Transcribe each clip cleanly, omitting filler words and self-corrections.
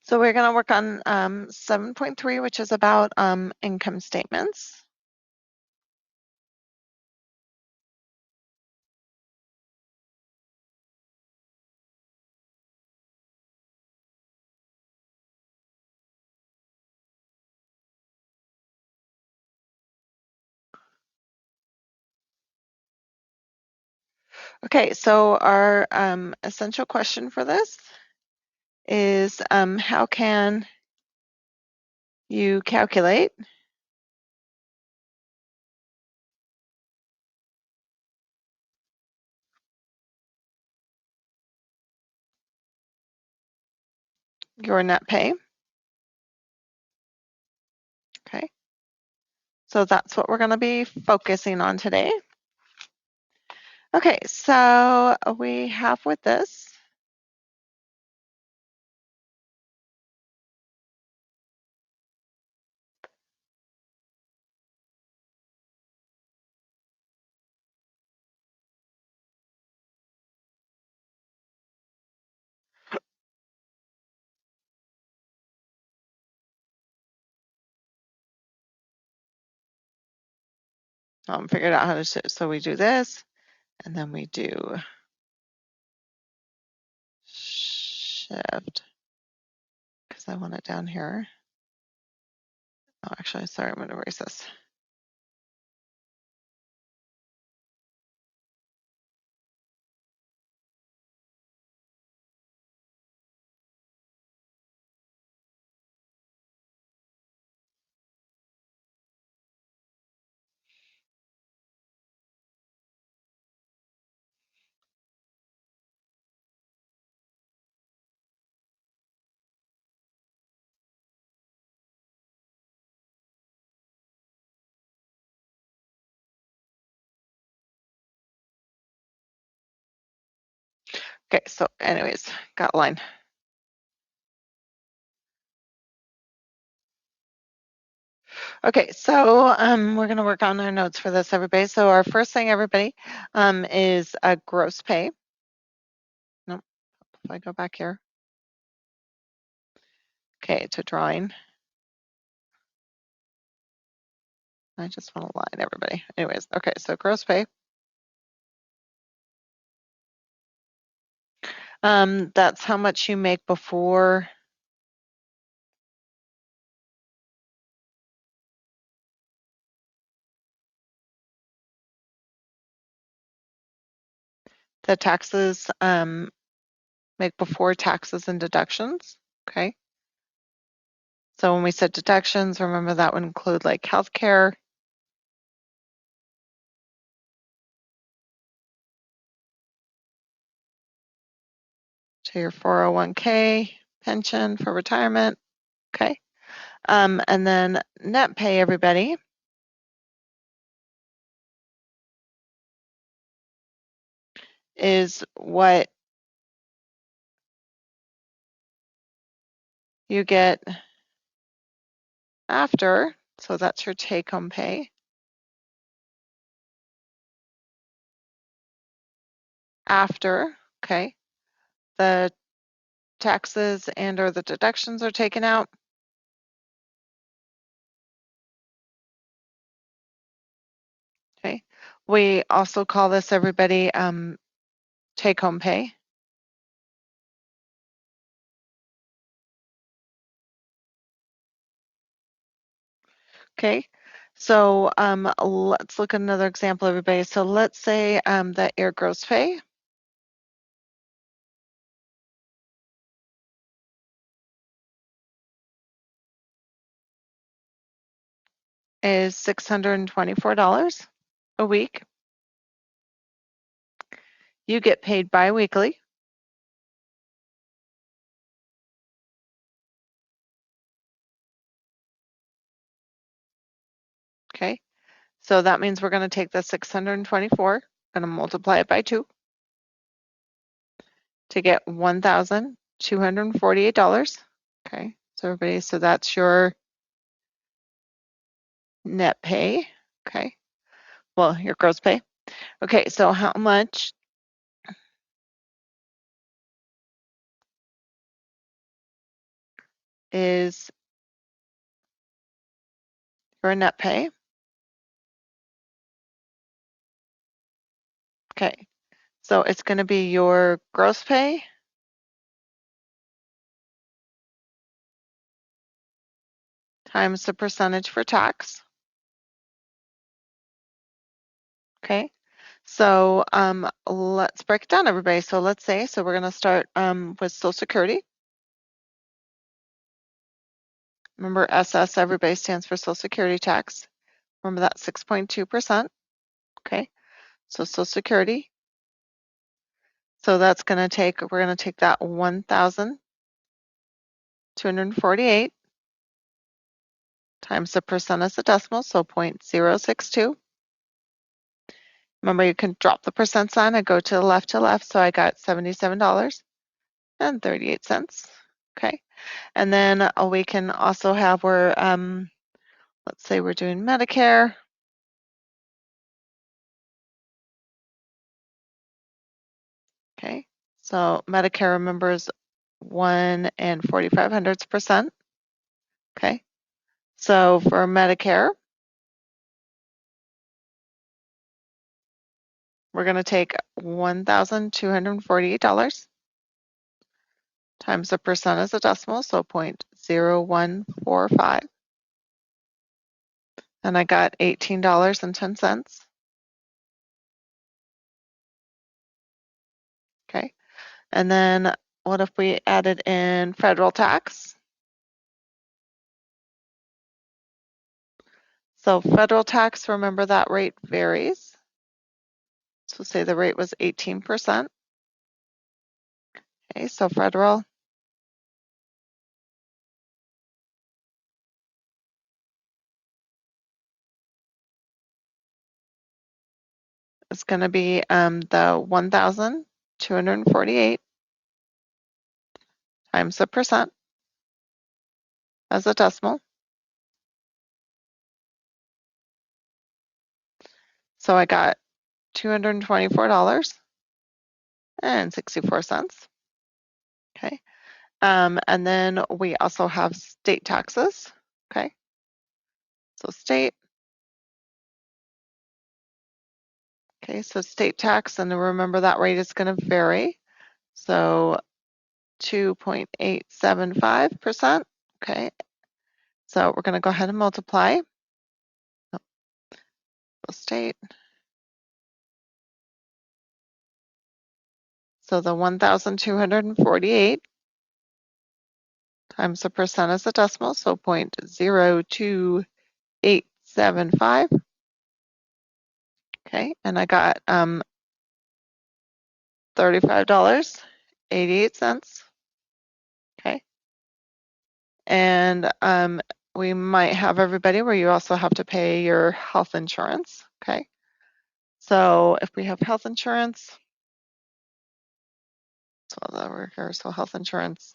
So we're going to work on 7.3, which is about income statements. Okay, so our essential question for this is how can you calculate your net pay? Okay, so that's what we're going to be focusing on today. Okay, so we have with this figured out how to shift. So we do this, and then we do shift, because I want it down here. Oh, actually, sorry, I'm going to erase this. Okay, so anyways, got a line. Okay, so we're going to work on our notes for this, everybody. So our first thing, everybody, is a gross pay. Nope, if I go back here. Okay, to drawing. I just want a line, everybody. Anyways, okay, so gross pay. That's how much you make before the taxes, make before taxes and deductions, okay? So when we said deductions, remember that would include like healthcare, to your 401k, pension for retirement, okay? And then net pay, everybody, is what you get after, so that's your take-home pay, after, okay, the taxes and or the deductions are taken out. Okay, we also call this, everybody, take-home pay. Okay, so let's look at another example, everybody. So let's say that your gross pay is $624 a week. You get paid bi-weekly. Okay, so that means we're going to take the 624, going to multiply it by 2 to get $1,248. Okay, so everybody, so that's your net pay. Okay, well, your gross pay. Okay, so how much is your net pay. Okay, so it's going to be your gross pay times the percentage for tax. Okay, so let's break it down, everybody. So let's say, so we're going to start with Social Security. Remember, SS, everybody stands for Social Security tax. Remember that 6.2%. Okay, so Social Security. So that's going to take, we're going to take that 1,248 times the percent as a decimal, so 0.062. Remember, you can drop the percent sign and go to left, so I got $77.38. Okay, and then we can also have where, let's say we're doing Medicare. Okay, so Medicare, remember, is 1 4,500%. Okay, so for Medicare, we're going to take $1,248 times the percent as a decimal, so 0.0145. And I got $18.10. Okay, and then what if we added in federal tax? So federal tax, remember that rate varies. So say the rate was 18%. Okay, so federal is going to be the 1,248 times the percent as a decimal. So I got $224.64. Okay. And then we also have state taxes. Okay. So state. Okay, so state tax, and remember that rate is going to vary. So 2.875%. Okay, so we're going to go ahead and multiply. State. So the 1,248 times the percent as a decimal, so 0.02875. Okay, and I got $35.88. Okay, and we might have everybody where you also have to pay your health insurance. Okay, so if we have health insurance, so over here, so health insurance.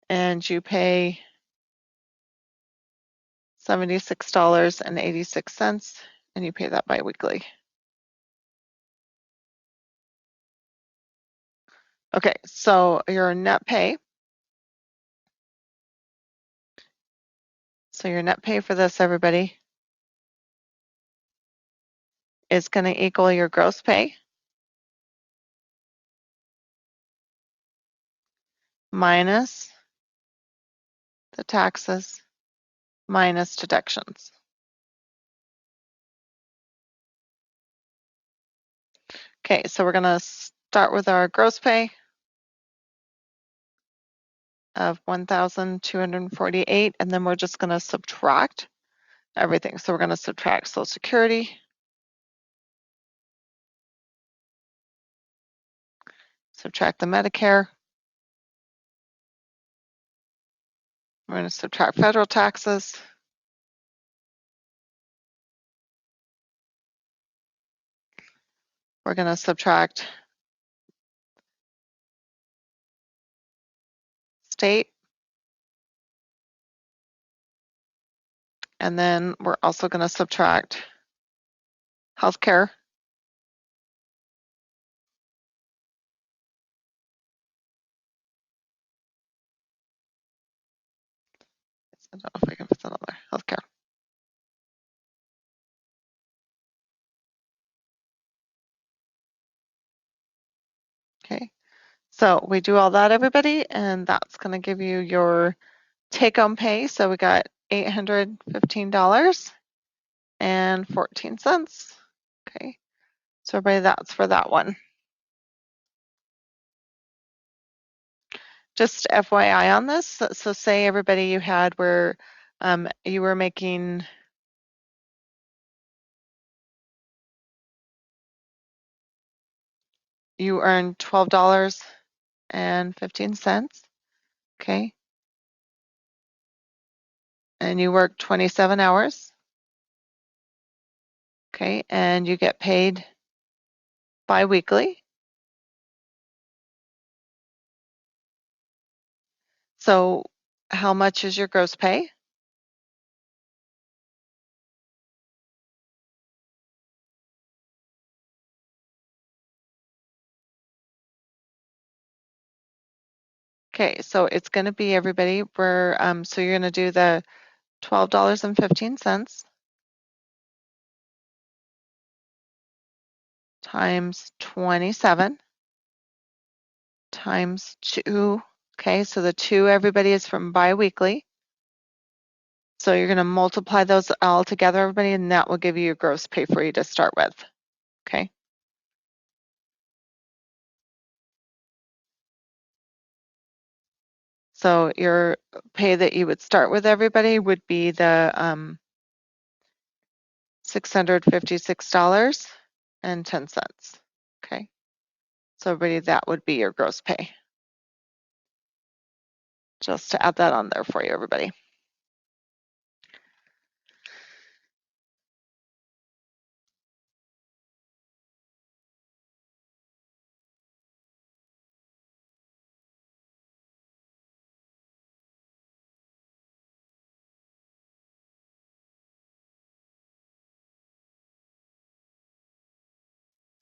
And you pay $76.86, and you pay that biweekly. Okay, so your net pay. So your net pay for this, everybody, is going to equal your gross pay minus the taxes minus deductions. Okay, so we're going to start with our gross pay of 1,248, and then we're just going to subtract everything. So we're going to subtract Social Security, subtract the Medicare, we're going to subtract federal taxes, we're going to subtract state, and then we're also going to subtract healthcare, don't know if I can put that on there. Healthcare. Okay, so we do all that, everybody, and that's going to give you your take-home pay. So we got $815.14. Okay, so everybody, that's for that one. Just FYI on this, so say everybody you had where you were making you earned $12.15, okay, and you work 27 hours, okay, and you get paid bi-weekly. So how much is your gross pay? Okay, so it's going to be, everybody, where so you're going to do the $12.15 times 27 times 2. Okay, so the 2, everybody, is from bi-weekly. So you're going to multiply those all together, everybody, and that will give you your gross pay for you to start with. Okay. So your pay that you would start with, everybody, would be the $656.10. Okay. So everybody, that would be your gross pay. Just to add that on there for you, everybody.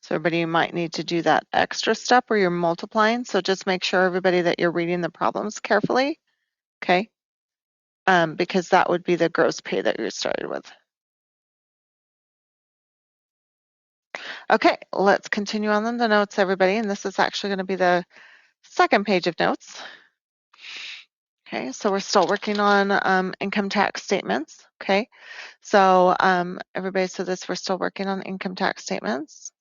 So everybody, you might need to do that extra step where you're multiplying. So just make sure, everybody, that you're reading the problems carefully. Okay. Because that would be the gross pay that you started with. Okay, let's continue on the notes, everybody. And this is actually going to be the second page of notes. Okay, so we're still working on income tax statements. Okay, so everybody, so this, we're still working on income tax statements.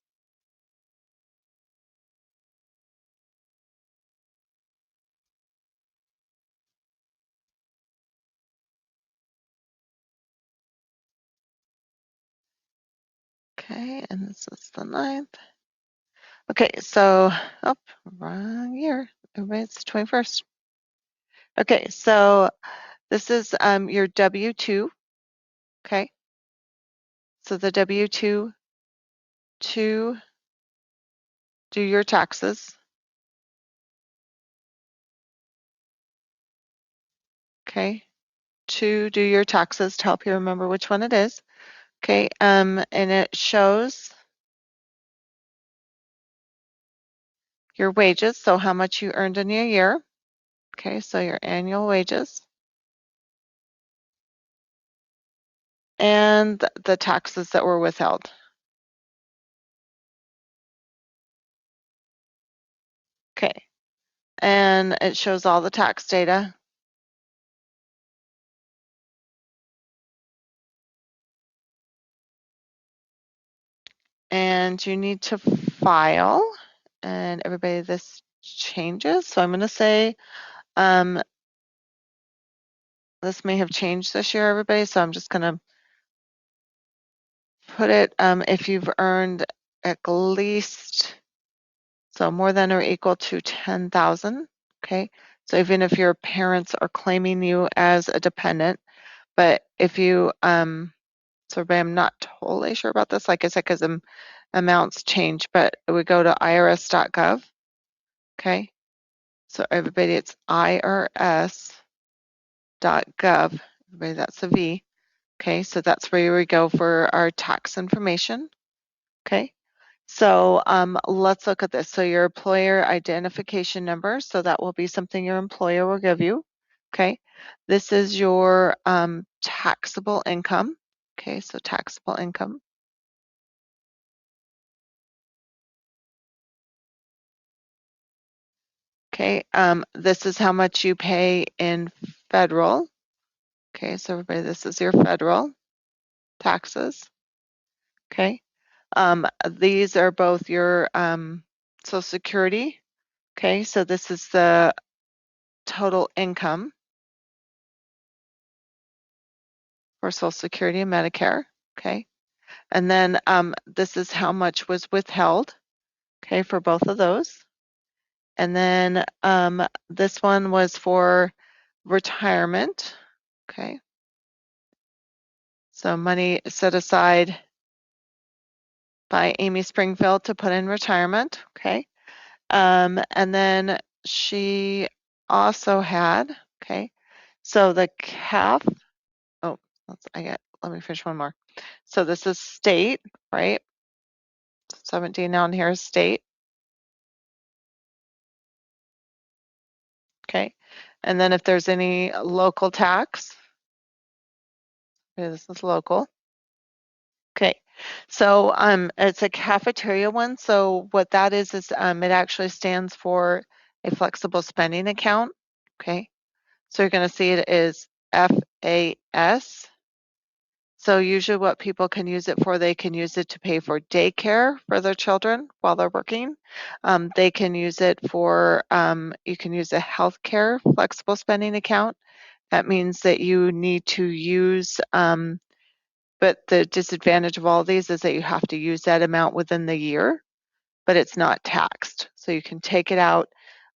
Okay, and this is the 9th. Okay, so, oh, wrong year. Everybody, it's the 21st. Okay, so this is your W-2. Okay, so the W-2 to do your taxes. Okay, to do your taxes, to help you remember which one it is. Okay, and it shows your wages, so how much you earned in a year. Okay, so your annual wages. And the taxes that were withheld. Okay, and it shows all the tax data. And you need to file, and everybody, this changes. So I'm going to say this may have changed this year, everybody. So I'm just going to put it if you've earned at least, so more than or equal to 10,000. Okay, so even if your parents are claiming you as a dependent, but if you so I'm not totally sure about this, like I said, because amounts change, but we go to irs.gov. Okay, so everybody, it's irs.gov. Everybody, that's a V. Okay, so that's where we go for our tax information. Okay, so let's look at this. So your employer identification number, so that will be something your employer will give you. Okay, this is your taxable income. Okay, so taxable income. Okay, this is how much you pay in federal. Okay, so everybody, this is your federal taxes. Okay, these are both your Social Security. Okay, so this is the total income for Social Security and Medicare. Okay, and then this is how much was withheld. Okay, for both of those. And then this one was for retirement. Okay, so money set aside by Amy Springfield to put in retirement. Okay, and then she also had, okay, so the CAF, oh, let me finish one more. So this is state, right? 17 down here is state. Okay, and then if there's any local tax, okay, this is local. Okay, so it's a cafeteria one. So what that is it actually stands for a flexible spending account. Okay, so you're going to see it is FAS. So usually what people can use it for, they can use it to pay for daycare for their children while they're working. They can use it for, you can use a healthcare flexible spending account. That means that you need to use, but the disadvantage of all of these is that you have to use that amount within the year, but it's not taxed. So you can take it out.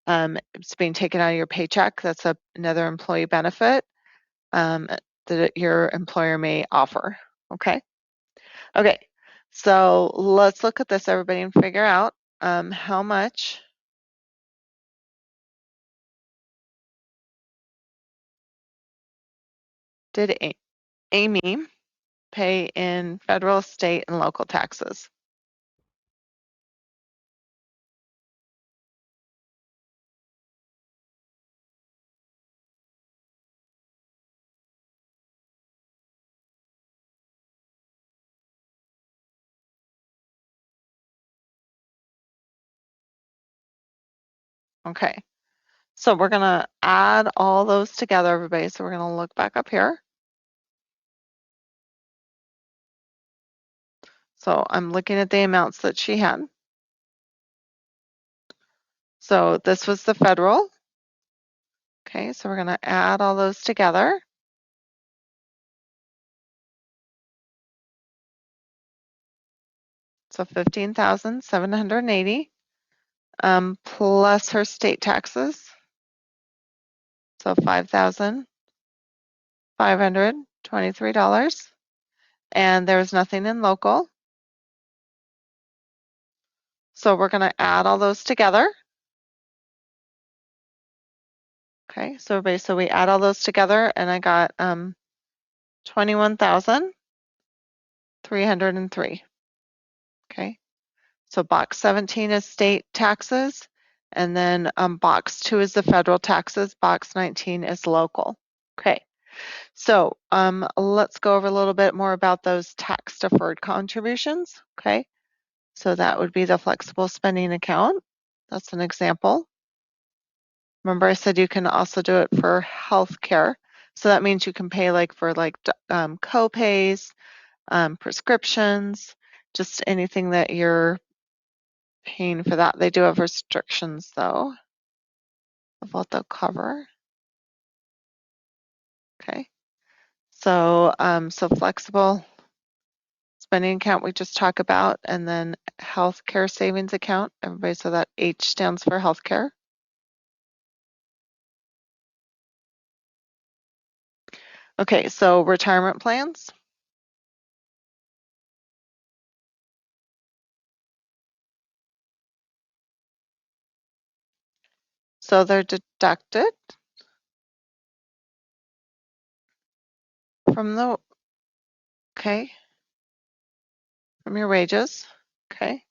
It's being taken out of your paycheck. That's another employee benefit that your employer may offer. Okay. Okay. So let's look at this, everybody, and figure out how much did Amy pay in federal, state, and local taxes? Okay. So we're going to add all those together, everybody. So we're going to look back up here. So I'm looking at the amounts that she had. So this was the federal. Okay, so we're going to add all those together. So 15,780 plus her state taxes. So $5,523. And there's nothing in local. So we're going to add all those together. Okay, so everybody, so we add all those together and I got 21,303. Okay, so box 17 is state taxes, and then box 2 is the federal taxes, box 19 is local. Okay, so let's go over a little bit more about those tax deferred contributions. Okay, so that would be the flexible spending account. That's an example. Remember I said you can also do it for healthcare. So that means you can pay like for like co-pays, prescriptions, just anything that you're paying for that. They do have restrictions though of what they'll cover. Okay. So so flexible spending account we just talked about, and then healthcare savings account. Everybody, so that H stands for healthcare. Okay, so retirement plans. So they're deducted from the, okay, from your wages. Okay.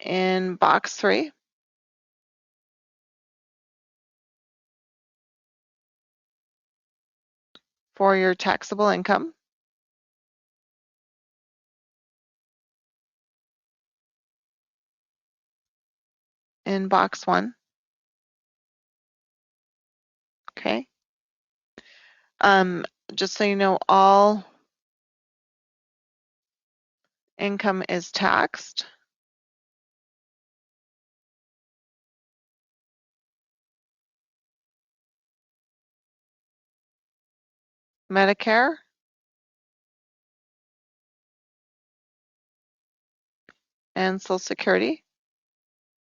In box 3, for your taxable income. In box 1. Okay. Just so you know, all income is taxed. Medicare and Social Security.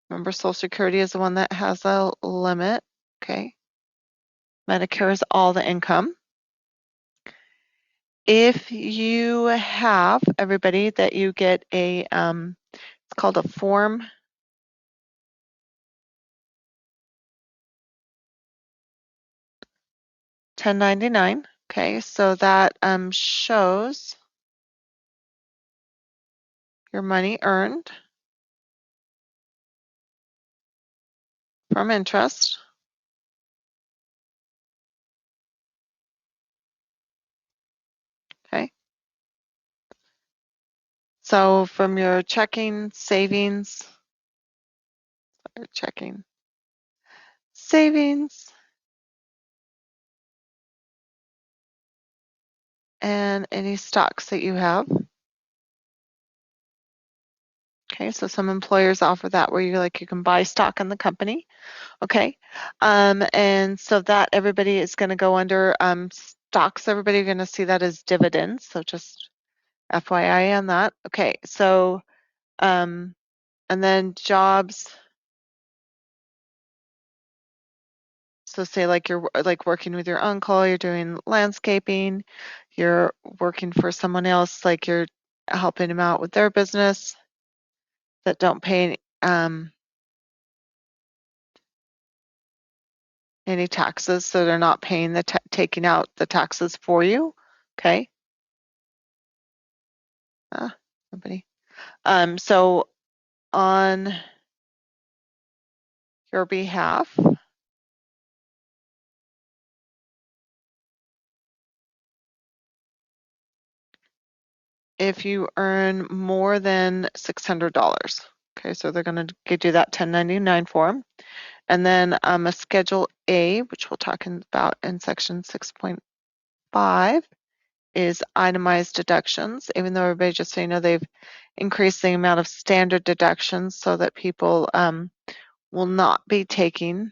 Remember, Social Security is the one that has a limit. Okay. Medicare is all the income. If you have, everybody, that you get a, it's called a Form 1099. Okay, so that shows your money earned from interest. Okay. So from your checking, savings, and any stocks that you have. Okay, so some employers offer that where you can buy stock in the company. Okay, and so that everybody is going to go under stocks. Everybody going to see that as dividends. So just FYI on that. Okay, so and then jobs. So say you're working with your uncle, you're doing landscaping, you're working for someone else, like you're helping them out with their business that don't pay any taxes, so they're not paying taking out the taxes for you. Okay. Nobody. So on your behalf, if you earn more than $600, okay, so they're going to do that 1099 form, and then a Schedule A, which we'll talk about in section 6.5, is itemized deductions. Even though everybody, just so you know, they've increased the amount of standard deductions so that people will not be taking,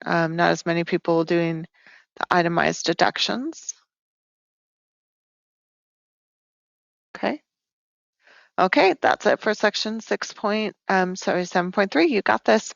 not as many people doing the itemized deductions. Okay. Okay, that's it for section 7.3. You got this.